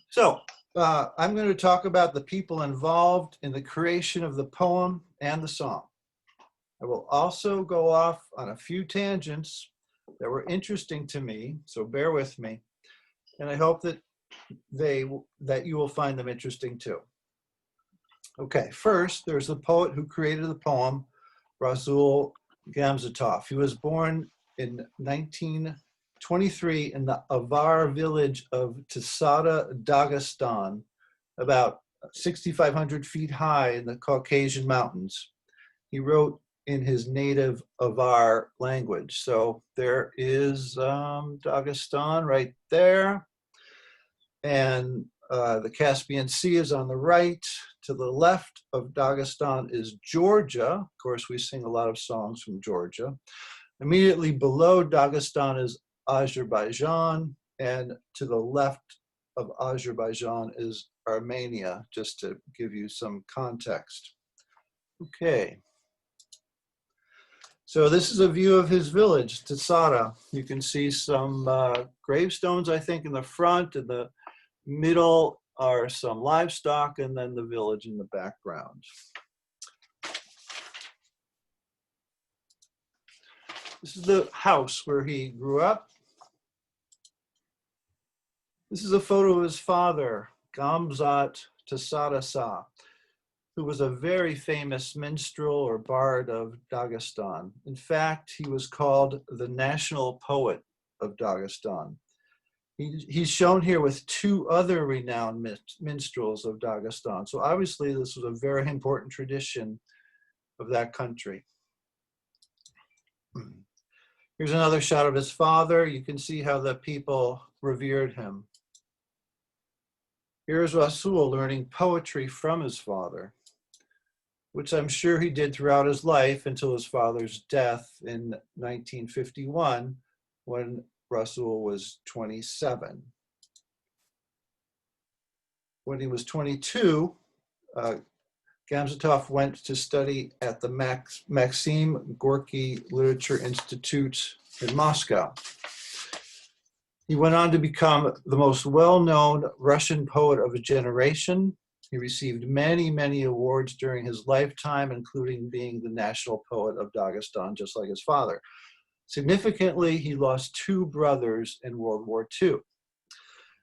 So I'm going to talk about the people involved in the creation of the poem and the song. I will also go off on a few tangents that were interesting to me, so bear with me, and I hope that you will find them interesting too. Okay, first, there's the poet who created the poem, Rasul Gamzetov. He was born in 1923 in the Avar village of Tisada, Dagestan, about 6,500 feet high in the Caucasian mountains. He wrote in his native Avar language. So there is Dagestan right there. And the Caspian Sea is on the right. To the left of Dagestan is Georgia. Of course, we sing a lot of songs from Georgia. Immediately below Dagestan is Azerbaijan. And to the left of Azerbaijan is Armenia, just to give you some context. Okay. So this is a view of his village, Tisada. You can see some gravestones, I think, in the front. In the middle are some livestock, and then the village in the background. This is the house where he grew up. This is a photo of his father, Gamzat Tisada Sa, who was a very famous minstrel or bard of Dagestan. In fact, he was called the national poet of Dagestan. He's shown here with two other renowned minstrels of Dagestan. So obviously this was a very important tradition of that country. Here's another shot of his father. You can see how the people revered him. Here's Rasul learning poetry from his father, which I'm sure he did throughout his life until his father's death in 1951, when Rasul was 27. When he was 22, Gamzetov went to study at the Maxim Gorky Literature Institute in Moscow. He went on to become the most well-known Russian poet of a generation. He received many, many awards during his lifetime, including being the national poet of Dagestan, just like his father. Significantly, he lost two brothers in World War II.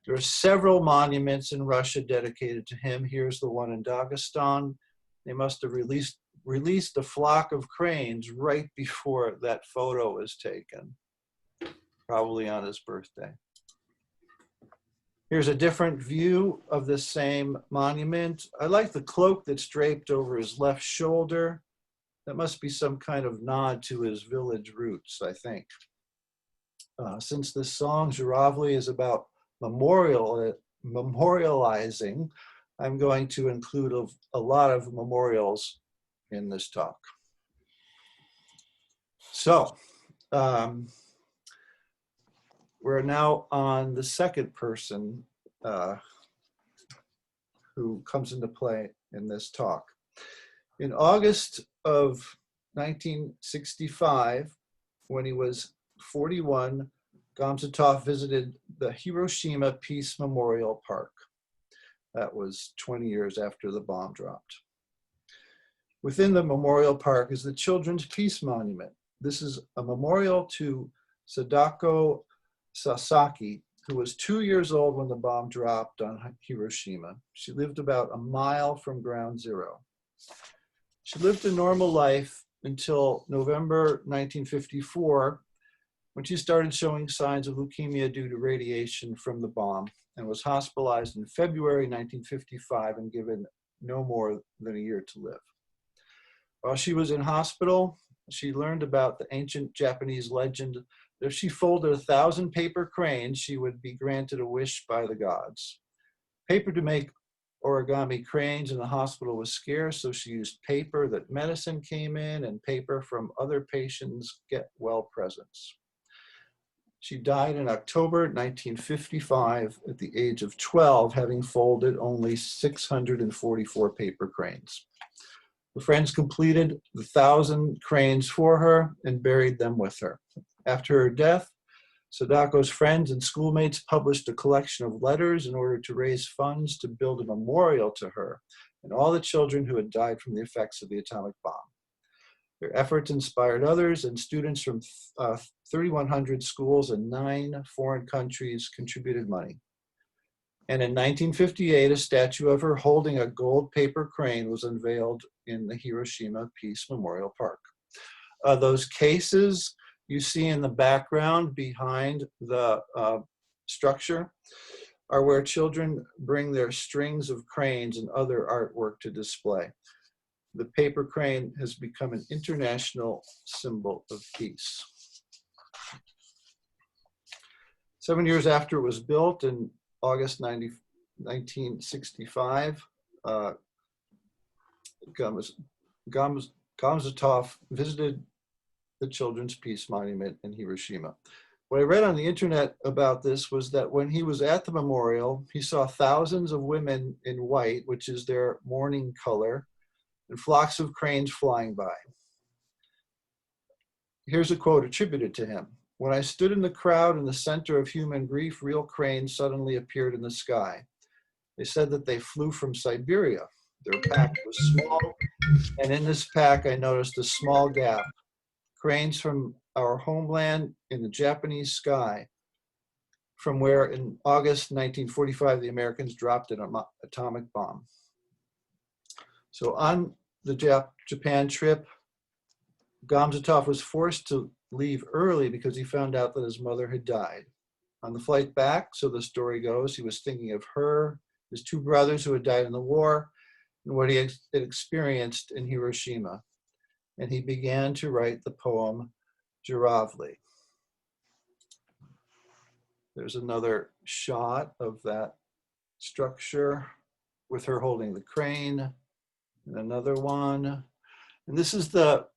There are several monuments in Russia dedicated to him. Here's the one in Dagestan. They must have released a flock of cranes right before that photo was taken, probably on his birthday. Here's a different view of the same monument. I like the cloak that's draped over his left shoulder. That must be some kind of nod to his village roots, I think. Since this song, Zhuravli, is about memorializing, I'm going to include a lot of memorials in this talk. So, we're now on the second person who comes into play in this talk. In August of 1965, when he was 41, Gamzetov visited the Hiroshima Peace Memorial Park. That was 20 years after the bomb dropped. Within the memorial park is the Children's Peace Monument. This is a memorial to Sadako Sasaki, who was 2 years old when the bomb dropped on Hiroshima. She lived about a mile from ground zero. She lived a normal life until November 1954, when she started showing signs of leukemia due to radiation from the bomb, and was hospitalized in February 1955 and given no more than a year to live. While she was in hospital, she learned about the ancient Japanese legend that if she folded 1,000 paper cranes, she would be granted a wish by the gods. Paper to make origami cranes in the hospital was scarce, so she used paper that medicine came in and paper from other patients' get well presents. She died in October 1955 at the age of 12, having folded only 644 paper cranes. Her friends completed the 1,000 cranes for her and buried them with her. After her death, Sadako's friends and schoolmates published a collection of letters in order to raise funds to build a memorial to her and all the children who had died from the effects of the atomic bomb. Their efforts inspired others, and students from 3,100 schools in 9 foreign countries contributed money. And in 1958, a statue of her holding a gold paper crane was unveiled in the Hiroshima Peace Memorial Park. Those cases you see in the background behind the structure are where children bring their strings of cranes and other artwork to display. The paper crane has become an international symbol of peace. 7 years after it was built, in August 1965, Gamzatov visited the Children's Peace Monument in Hiroshima. What I read on the internet about this was that when he was at the memorial, he saw thousands of women in white, which is their mourning color, and flocks of cranes flying by. Here's a quote attributed to him. "When I stood in the crowd in the center of human grief, real cranes suddenly appeared in the sky. They said that they flew from Siberia. Their pack was small, and in this pack I noticed a small gap. Cranes from our homeland in the Japanese sky, from where in August 1945 the Americans dropped an atomic bomb." So on the Japan trip, Gamzatov was forced to leave early because he found out that his mother had died. On the flight back, so the story goes, he was thinking of her, his 2 brothers who had died in the war, and what he had experienced in Hiroshima. And he began to write the poem Zhuravli. There's another shot of that structure with her holding the crane, and another one. And this is the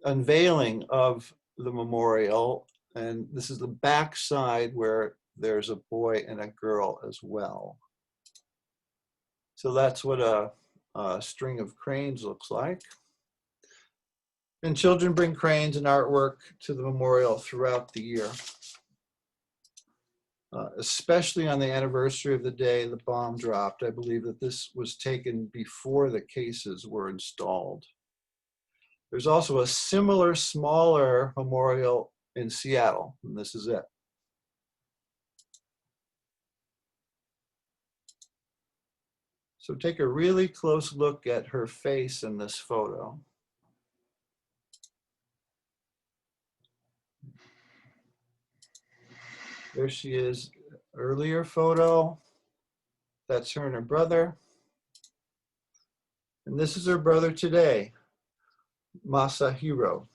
unveiling of the memorial, and this is the back side where there's a boy and a girl as well. So that's what a string of cranes looks like. And children bring cranes and artwork to the memorial throughout the year, especially on the anniversary of the day the bomb dropped. I believe that this was taken before the cases were installed. There's also a similar, smaller memorial in Seattle, and this is it. So take a really close look at her face in this photo. There she is, earlier photo. That's her and her brother. And this is her brother today, Masahiro.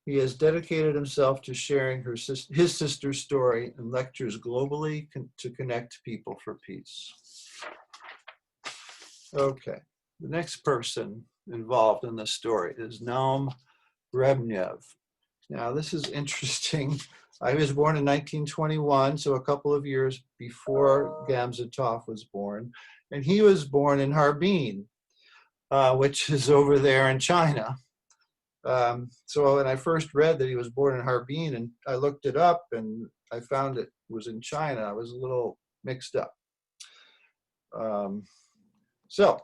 He has dedicated himself to sharing his sister's story and lectures globally to connect people for peace. Okay, the next person involved in this story is Naum Rebnev. Now this is interesting. I was born in 1921, so a couple of years before Gamzatov was born. And he was born in Harbin, which is over there in China. So when I first read that he was born in Harbin, and I looked it up and I found it was in China, I was a little mixed up. So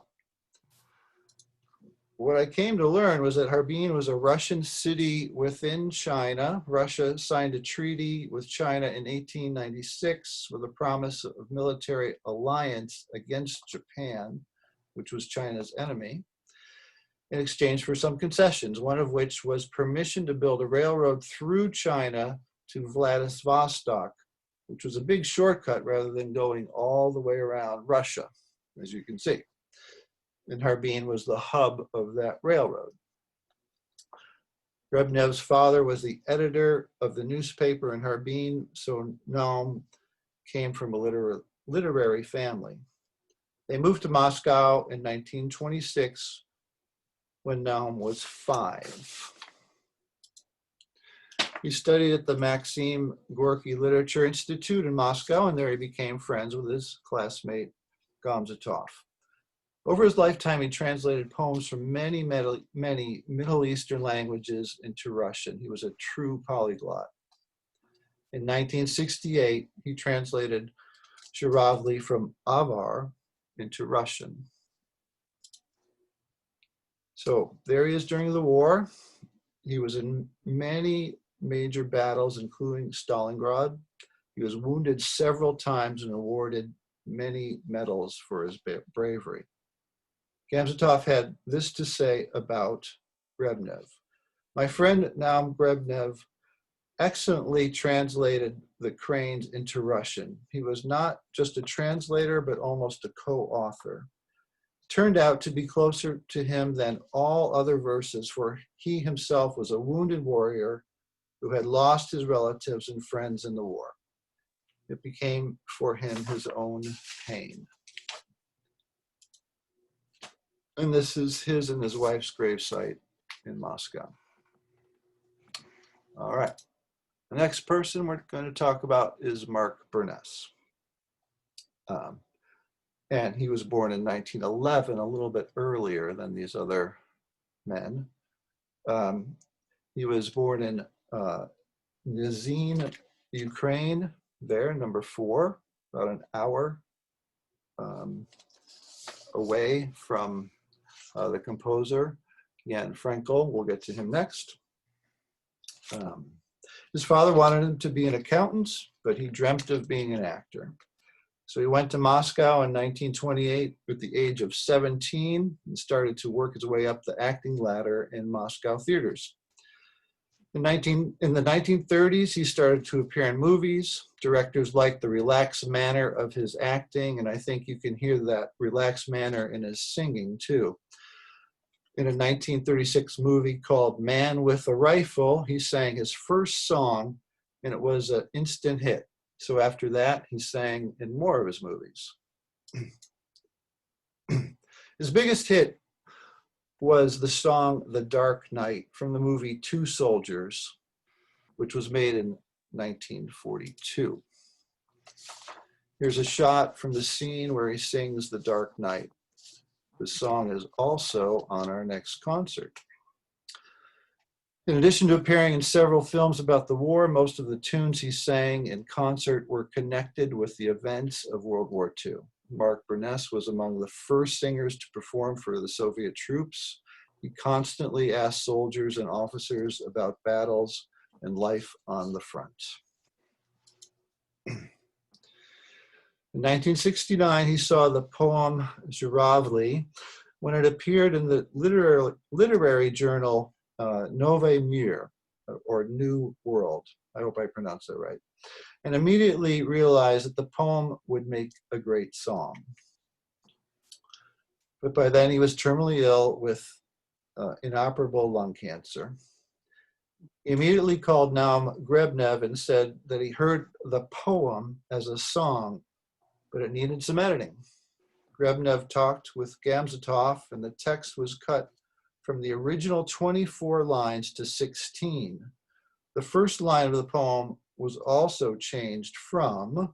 what I came to learn was that Harbin was a Russian city within China. Russia signed a treaty with China in 1896 with a promise of military alliance against Japan, which was China's enemy, in exchange for some concessions, one of which was permission to build a railroad through China to Vladivostok, which was a big shortcut rather than going all the way around Russia, as you can see. And Harbin was the hub of that railroad. Rebnev's father was the editor of the newspaper in Harbin, so Naum came from a literary family. They moved to Moscow in 1926 when Naum was 5. He studied at the Maxim Gorky Literature Institute in Moscow, and there he became friends with his classmate Gamzatov. Over his lifetime, he translated poems from many Middle Eastern languages into Russian. He was a true polyglot. In 1968, he translated Zhuravli from Avar into Russian. So there he is during the war. He was in many major battles, including Stalingrad. He was wounded several times and awarded many medals for his bravery. Gamzatov had this to say about Grebnev. My friend Naum Grebnev excellently translated the Cranes into Russian. He was not just a translator, but almost a co-author. Turned out to be closer to him than all other verses, for he himself was a wounded warrior who had lost his relatives and friends in the war. It became for him his own pain. And this is his and his wife's gravesite in Moscow. All right. The next person we're going to talk about is Mark Burness. And he was born in 1911, a little bit earlier than these other men. He was born in Nizhyn, Ukraine, there, number 4, about an hour away from the composer, Jan Frenkel. We'll get to him next. His father wanted him to be an accountant, but he dreamt of being an actor. So he went to Moscow in 1928 at the age of 17 and started to work his way up the acting ladder in Moscow theaters. In the 1930s, he started to appear in movies. Directors liked the relaxed manner of his acting, and I think you can hear that relaxed manner in his singing too. In a 1936 movie called Man with a Rifle, he sang his first song, and it was an instant hit. So after that, he sang in more of his movies. His biggest hit was the song The Dark Night from the movie Two Soldiers, which was made in 1942. Here's a shot from the scene where he sings The Dark Night. The song is also on our next concert. In addition to appearing in several films about the war, most of the tunes he sang in concert were connected with the events of World War II. Mark Burness was among the first singers to perform for the Soviet troops. He constantly asked soldiers and officers about battles and life on the front. In 1969, he saw the poem Zhuravli when it appeared in the literary journal Novy Mir, or New World. I hope I pronounced that right. And immediately realized that the poem would make a great song. But by then he was terminally ill with inoperable lung cancer. He immediately called Naum Grebnev and said that he heard the poem as a song, but it needed some editing. Grebnev talked with Gamzatov, and the text was cut from the original 24 lines to 16. The first line of the poem was also changed from,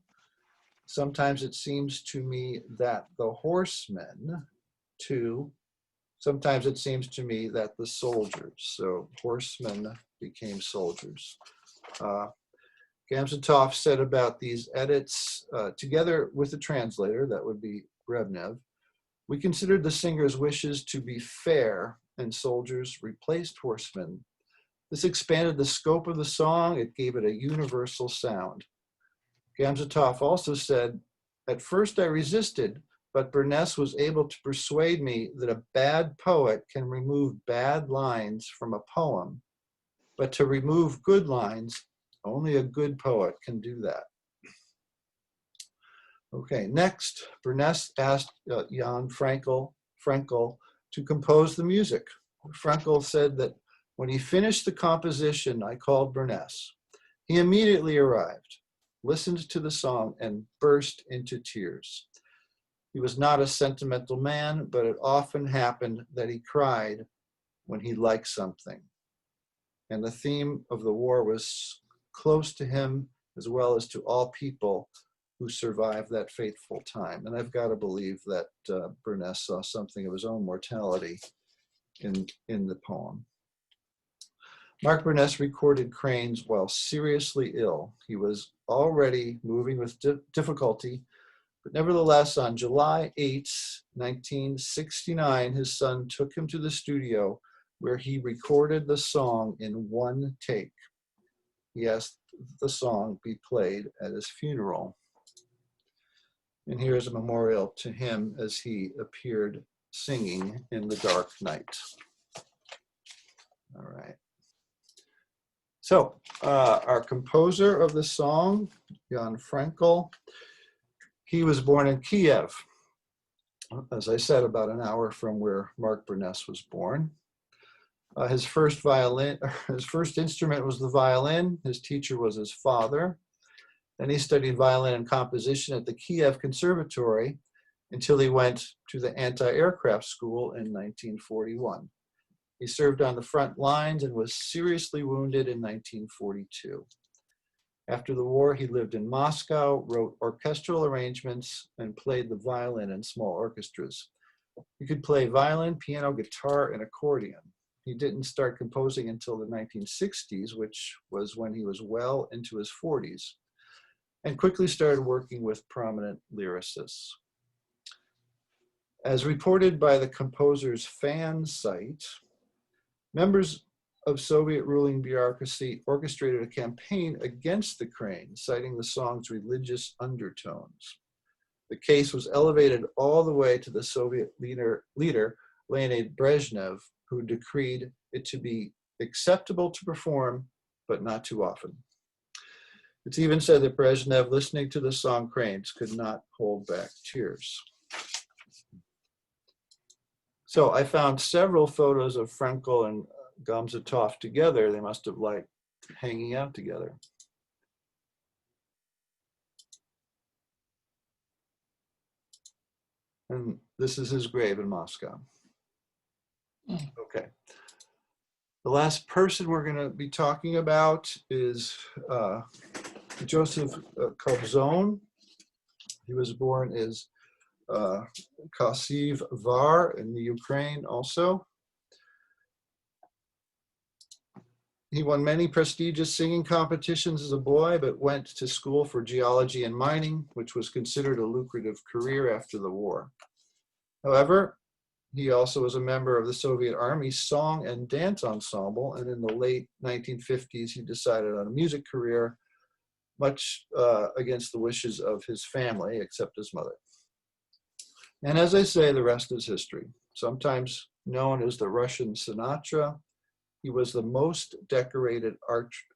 sometimes it seems to me that the horsemen, to, sometimes it seems to me that the soldiers. So horsemen became soldiers. Gamzatov said about these edits, together with the translator, that would be Grebnev, we considered the singer's wishes to be fair, and soldiers replaced horsemen. This expanded the scope of the song. It gave it a universal sound. Gamzatov also said, at first I resisted, but Burness was able to persuade me that a bad poet can remove bad lines from a poem, but to remove good lines, only a good poet can do that. Okay, next, Burness asked Jan Frenkel to compose the music. Frenkel said that when he finished the composition, I called Burness. He immediately arrived, listened to the song, and burst into tears. He was not a sentimental man, but it often happened that he cried when he liked something. And the theme of the war was close to him, as well as to all people who survived that fateful time. And I've got to believe that Burness saw something of his own mortality in the poem. Mark Burness recorded Cranes while seriously ill. He was already moving with difficulty, but nevertheless, on July 8, 1969, his son took him to the studio where he recorded the song in one take. He asked the song be played at his funeral. And here's a memorial to him as he appeared singing in the dark night. All right. So our composer of the song, Jan Frenkel, he was born in Kiev, as I said, about an hour from where Mark Burness was born. His first instrument was the violin. His teacher was his father. Then he studied violin and composition at the Kiev Conservatory until he went to the anti-aircraft school in 1941. He served on the front lines and was seriously wounded in 1942. After the war, he lived in Moscow, wrote orchestral arrangements, and played the violin in small orchestras. He could play violin, piano, guitar, and accordion. He didn't start composing until the 1960s, which was when he was well into his 40s, and quickly started working with prominent lyricists. As reported by the composer's fan site, members of Soviet ruling bureaucracy orchestrated a campaign against the Cranes, citing the song's religious undertones. The case was elevated all the way to the Soviet leader Leonid Brezhnev, who decreed it to be acceptable to perform, but not too often. It's even said that Brezhnev, listening to the song Cranes, could not hold back tears. So I found several photos of Frenkel and Gamzatov together. They must have liked hanging out together. And this is his grave in Moscow. Okay. The last person we're going to be talking about is Joseph Kobzon. He was born as Kasiv Var in the Ukraine also. He won many prestigious singing competitions as a boy, but went to school for geology and mining, which was considered a lucrative career after the war. However, he also was a member of the Soviet Army Song and Dance Ensemble, and in the late 1950s, he decided on a music career, much against the wishes of his family, except his mother. And as I say, the rest is history. Sometimes known as the Russian Sinatra, he was the most decorated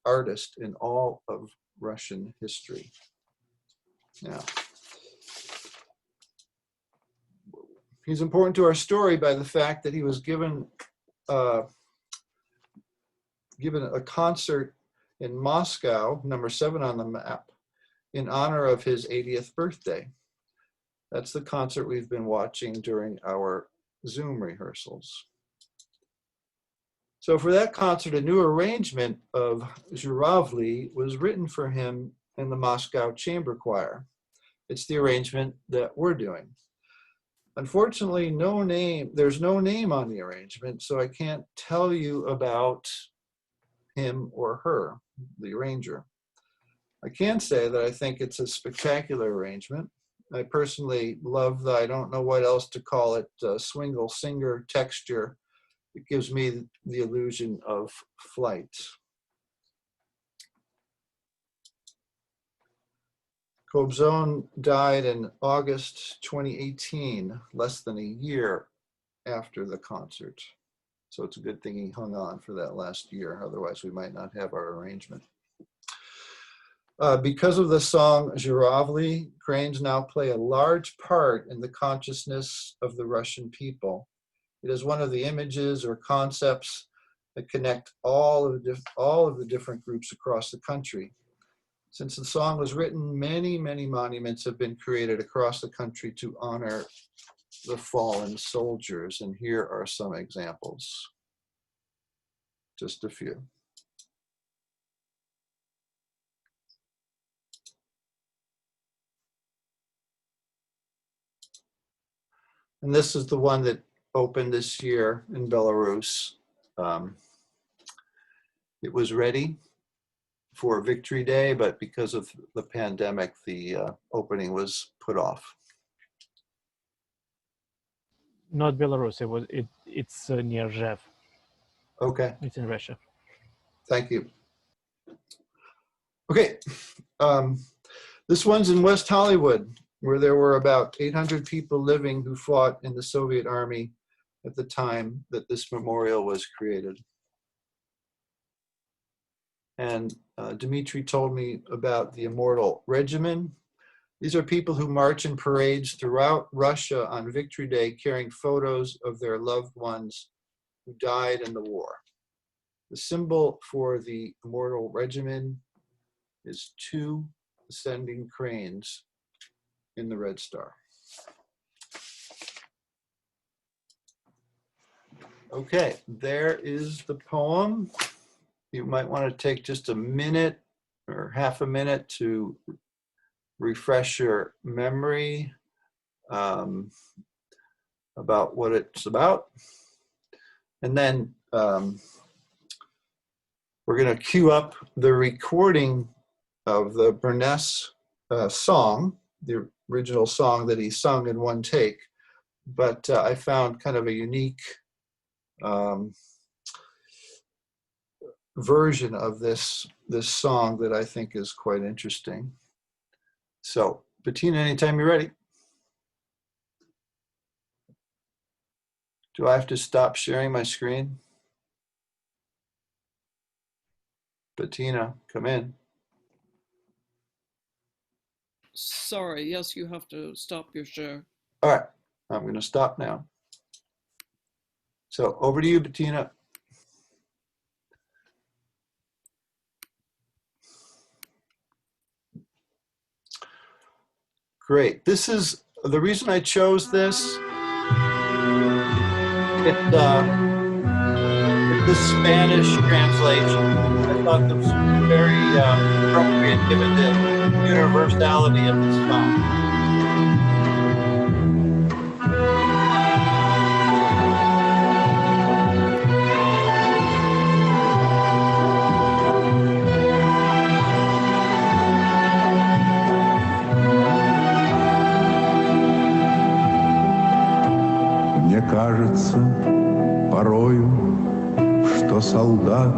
artist in all of Russian history. Now, he's important to our story by the fact that he was given a concert in Moscow, number 7 on the map, in honor of his 80th birthday. That's the concert we've been watching during our Zoom rehearsals. So for that concert, a new arrangement of Zhuravli was written for him in the Moscow Chamber Choir. It's the arrangement that we're doing. Unfortunately, there's no name on the arrangement, so I can't tell you about him or her, the arranger. I can say that I think it's a spectacular arrangement. I personally love the, I don't know what else to call it, swingle singer texture. It gives me the illusion of flight. Kobzon died in August 2018, less than a year after the concert. So it's a good thing he hung on for that last year, otherwise we might not have our arrangement. Because of the song Zhuravli, cranes now play a large part in the consciousness of the Russian people. It is one of the images or concepts that connect all of the different groups across the country. Since the song was written, many, many monuments have been created across the country to honor the fallen soldiers, and here are some examples. Just a few. And this is the one that opened this year in Belarus. it was ready for Victory Day, but because of the pandemic, the opening was put off. Not Belarus. It's near Zhev. Okay. It's in Russia. Thank you. Okay. This one's in West Hollywood, where there were about 800 people living who fought in the Soviet army at the time that this memorial was created. And Dmitry told me about the Immortal Regimen. These are people who march in parades throughout Russia on Victory Day, carrying photos of their loved ones who died in the war. The symbol for the Immortal Regimen is 2 ascending cranes in the Red Star. Okay, there is the poem. You might want to take just a minute or half a minute to refresh your memory about what it's about. And then we're going to cue up the recording of the Burness song, the original song that he sung in one take. But I found kind of a unique version of this song that I think is quite interesting. So, Bettina, anytime you're ready. Do I have to stop sharing my screen? Bettina, come in. Sorry, yes, you have to stop your share. All right, I'm going to stop now. So, over to you, Bettina. Great. This is the reason I chose this. It's the Spanish translation. I thought this was very appropriate given the universality of the song. Мне кажется порою, что солдат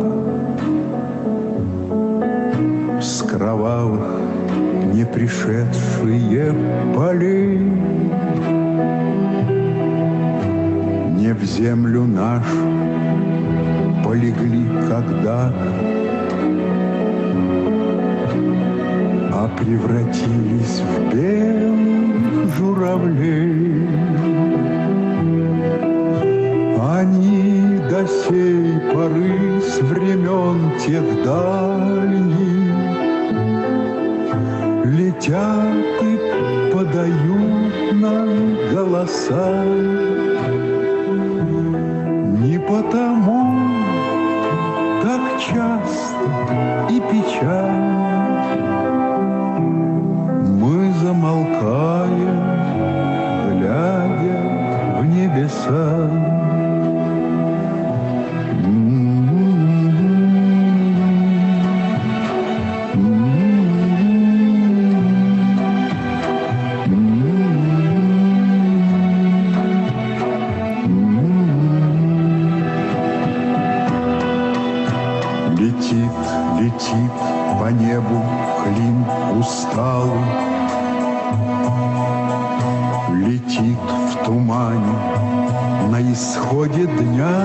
с кровавых не пришедшие полей не в землю нашу полегли когда-то, а превратились в белых журавлей. Они до сей поры с времен тех дальних летят и подают нам голоса. Не потому так часто и печально мы замолкаем, глядя в небеса. Летит по небу клин усталый, летит в тумане на исходе дня,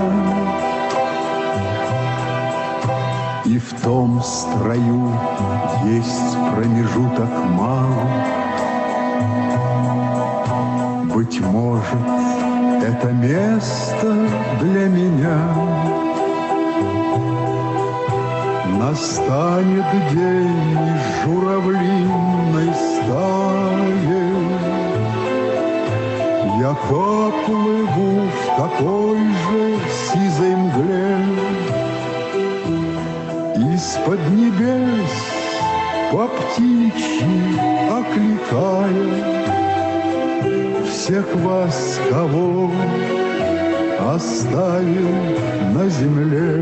и в том строю есть промежуток мал. Быть может, это место для меня. Настанет день из журавлиной стаи, я поплыву в такой же сизой мгле. Из-под небес по птичьи окликая всех вас, кого оставил на земле.